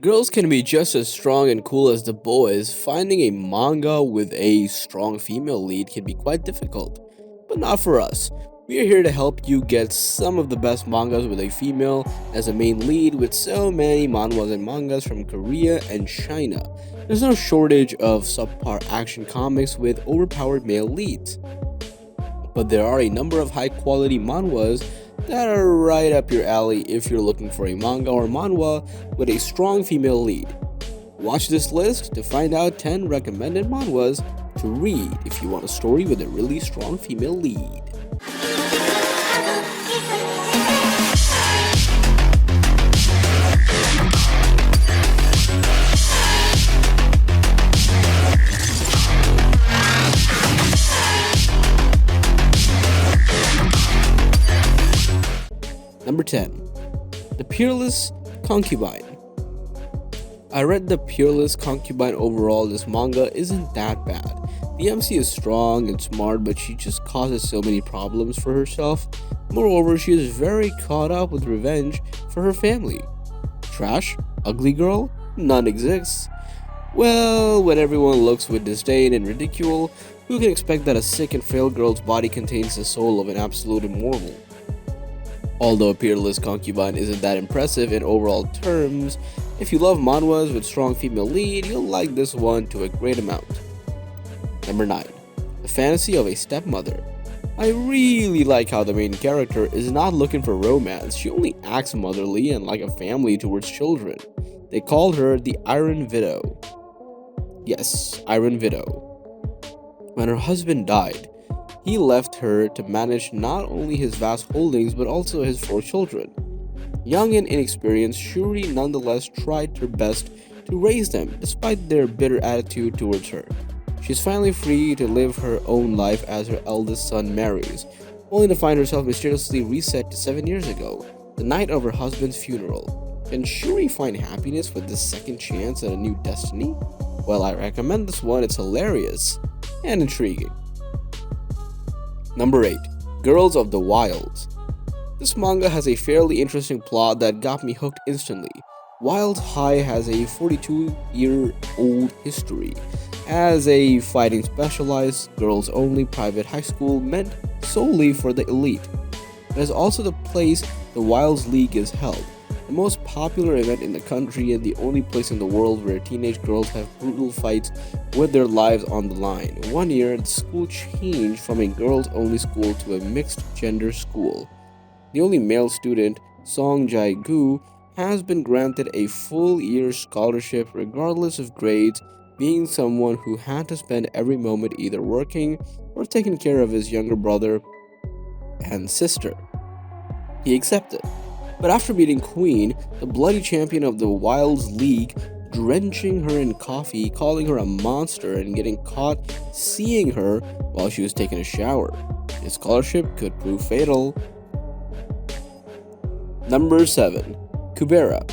Girls can be just as strong and cool as the boys. Finding a manga with a strong female lead can be quite difficult, but not for us. We are here to help you get some of the best mangas with a female as a main lead with so many manhwas and mangas from Korea and China. There's no shortage of subpar action comics with overpowered male leads, but there are a number of high quality manhwas that are right up your alley if you're looking for a manga or manhwa with a strong female lead. Watch this list to find out 10 recommended manhwas to read if you want a story with a really strong female lead. Number 10. The Pureless Concubine. I read The Pureless Concubine. Overall, this manga isn't that bad. The MC is strong and smart, but she just causes so many problems for herself. Moreover, she is very caught up with revenge for her family. Trash? Ugly girl? None exists. Well, when everyone looks with disdain and ridicule, who can expect that a sick and frail girl's body contains the soul of an absolute immortal? Although Peerless Concubine isn't that impressive in overall terms, if you love manhwas with strong female lead, you'll like this one to a great amount. Number 9. The Fantasy of a Stepmother. I really like how the main character is not looking for romance, she only acts motherly and like a family towards children. They called her the Iron Widow. Yes, Iron Widow. When her husband died, he left her to manage not only his vast holdings but also his 4 children. Young and inexperienced, Shuri nonetheless tried her best to raise them despite their bitter attitude towards her. She's finally free to live her own life as her eldest son marries, only to find herself mysteriously reset to 7 years ago, the night of her husband's funeral. Can Shuri find happiness with this second chance at a new destiny? Well, I recommend this one. It's hilarious and intriguing. Number 8. Girls of the Wilds. This manga has a fairly interesting plot that got me hooked instantly. Wild High has a 42-year-old history as a fighting specialized, girls-only private high school meant solely for the elite. It is also the place the Wilds League is held, the most popular event in the country and the only place in the world where teenage girls have brutal fights with their lives on the line. One year, the school changed from a girls-only school to a mixed-gender school. The only male student, Song Jae-gu, has been granted a full-year scholarship regardless of grades, being someone who had to spend every moment either working or taking care of his younger brother and sister. He accepted. But after meeting Queen, the bloody champion of the Wilds League, drenching her in coffee, calling her a monster, and getting caught seeing her while she was taking a shower, his scholarship could prove fatal. Number 7. Kubera.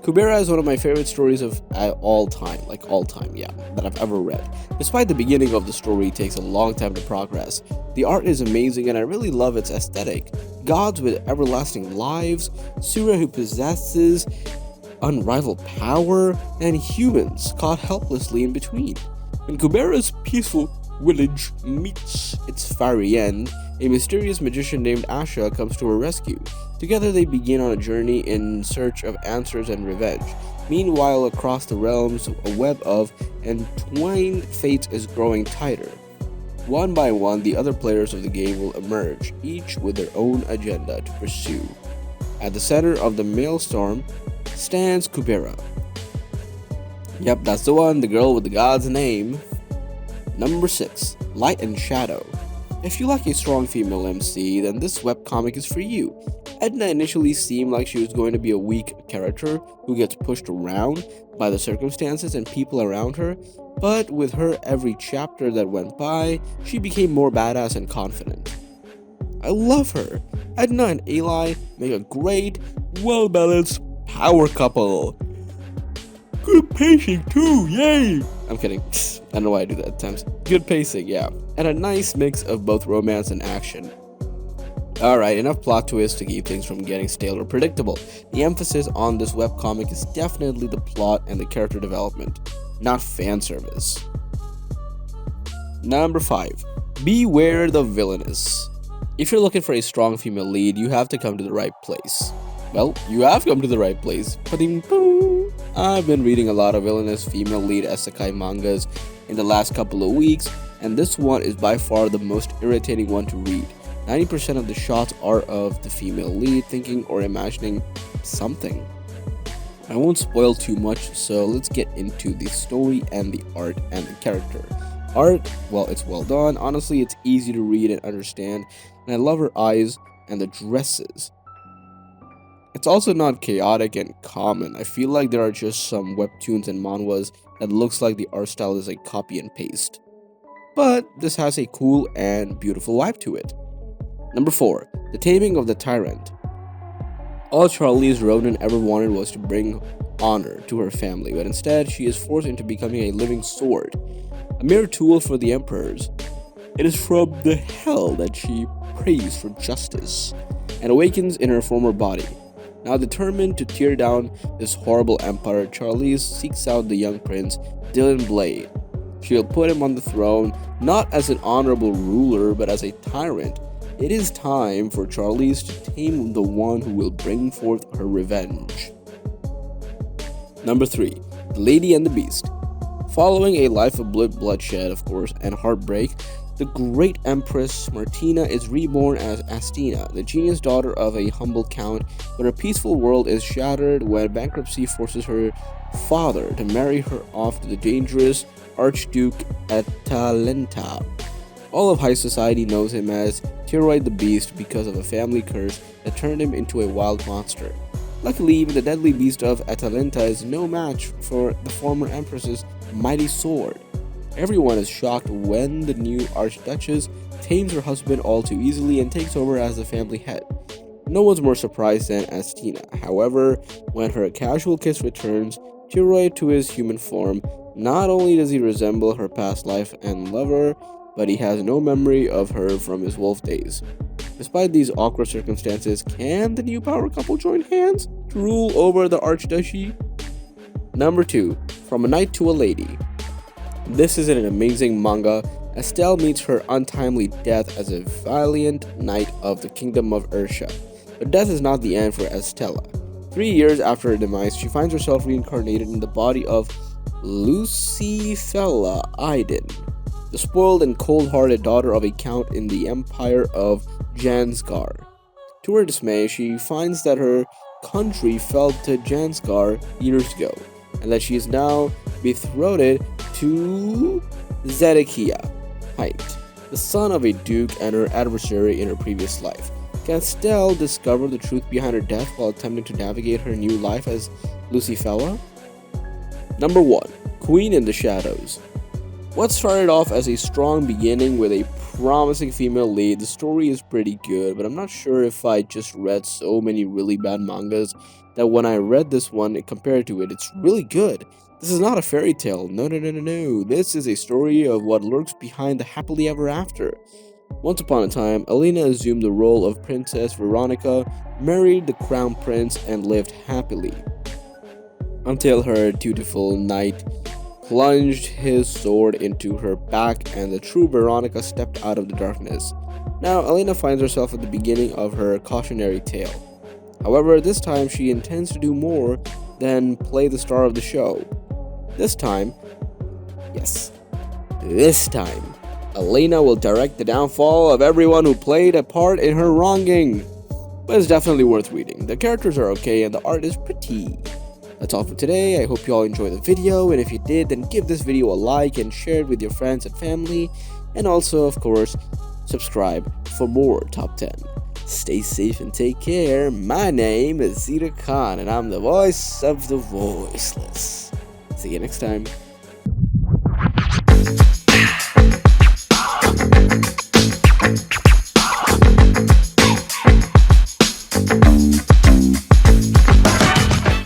Kubera is one of my favorite stories of all time, that I've ever read. Despite the beginning of the story takes a long time to progress, the art is amazing and I really love its aesthetic. Gods with everlasting lives, Surya who possesses unrivaled power, and humans caught helplessly in between. When Kubera's peaceful village meets its fiery end, a mysterious magician named Asha comes to her rescue. Together they begin on a journey in search of answers and revenge. Meanwhile, across the realms, a web of entwined fates is growing tighter. One by one, the other players of the game will emerge, each with their own agenda to pursue. At the center of the maelstrom stands Kubera. Yep, that's the one, the girl with the god's name. Number 6. Light and Shadow. If you like a strong female MC, then this webcomic is for you. Edna initially seemed like she was going to be a weak character who gets pushed around by the circumstances and people around her, but with her every chapter that went by, she became more badass and confident. I love her. Edna and Eli make a great, well-balanced power couple. Good pacing too, yay! I'm kidding. I don't know why I do that at times. Good pacing, yeah. And a nice mix of both romance and action. Alright, enough plot twists to keep things from getting stale or predictable. The emphasis on this webcomic is definitely the plot and the character development, not fan service. Number 5. Beware the villainess. If you're looking for a strong female lead, you have to come to the right place. Well, you have come to the right place. Ba-ding-boom. I've been reading a lot of villainous female lead isekai mangas in the last couple of weeks, and this one is by far the most irritating one to read. 90% of the shots are of the female lead thinking or imagining something. I won't spoil too much, so let's get into the story and the art and the character. Art, well, it's well done. Honestly, it's easy to read and understand, and I love her eyes and the dresses. It's also not chaotic and common. I feel like there are just some webtoons and manhwas that looks like the art style is a copy and paste. But this has a cool and beautiful vibe to it. Number 4. The Taming of the Tyrant. All Charlize Ronan ever wanted was to bring honor to her family, but instead she is forced into becoming a living sword, a mere tool for the emperors. It is from the hell that she prays for justice and awakens in her former body. Now determined to tear down this horrible empire, Charlize seeks out the young prince, Dylan Blade. She'll put him on the throne, not as an honorable ruler, but as a tyrant. It is time for Charlize to tame the one who will bring forth her revenge. Number 3. The Lady and the Beast. Following a life of bloodshed, of course, and heartbreak, the great Empress Martina is reborn as Astina, the genius daughter of a humble count, but her peaceful world is shattered when bankruptcy forces her father to marry her off to the dangerous Archduke Atalanta. All of high society knows him as Tyrant the Beast because of a family curse that turned him into a wild monster. Luckily, even the deadly beast of Atalanta is no match for the former Empress's mighty sword. Everyone is shocked when the new Archduchess tames her husband all too easily and takes over as the family head. No one's more surprised than Astina. However, when her casual kiss returns Tyrant to his human form, not only does he resemble her past life and lover, but he has no memory of her from his wolf days. Despite these awkward circumstances, can the new power couple join hands to rule over the Archduchy? Number 2. From a Knight to a Lady. This is an amazing manga. Estelle meets her untimely death as a valiant knight of the Kingdom of Ursha. But death is not the end for Estella. 3 years after her demise, she finds herself reincarnated in the body of Lucifella Iden, the spoiled and cold-hearted daughter of a count in the Empire of Janskar. To her dismay, she finds that her country fell to Janskar years ago, and that she is now betrothed to Zedekiah Height, the son of a duke and her adversary in her previous life. Can Estelle discover the truth behind her death while attempting to navigate her new life as Lucifella? Number 1. Queen in the Shadows. What started off as a strong beginning with a promising female lead, the story is pretty good, but I'm not sure if I just read so many really bad mangas that when I read this one compared to it, it's really good. This is not a fairy tale. No. This is a story of what lurks behind the happily ever after. Once upon a time, Elena assumed the role of Princess Veronica, married the crown prince, and lived happily until her dutiful knight plunged his sword into her back and the true Veronica stepped out of the darkness. Now, Elena finds herself at the beginning of her cautionary tale. However, this time she intends to do more than play the star of the show. This time, Elena will direct the downfall of everyone who played a part in her wronging. But it's definitely worth reading. The characters are okay and the art is pretty. That's all for today. I hope you all enjoyed the video, and if you did, then give this video a like and share it with your friends and family, and also, of course, subscribe for more Top 10. Stay safe and take care. My name is Zita Khan, and I'm the voice of the voiceless. See you next time.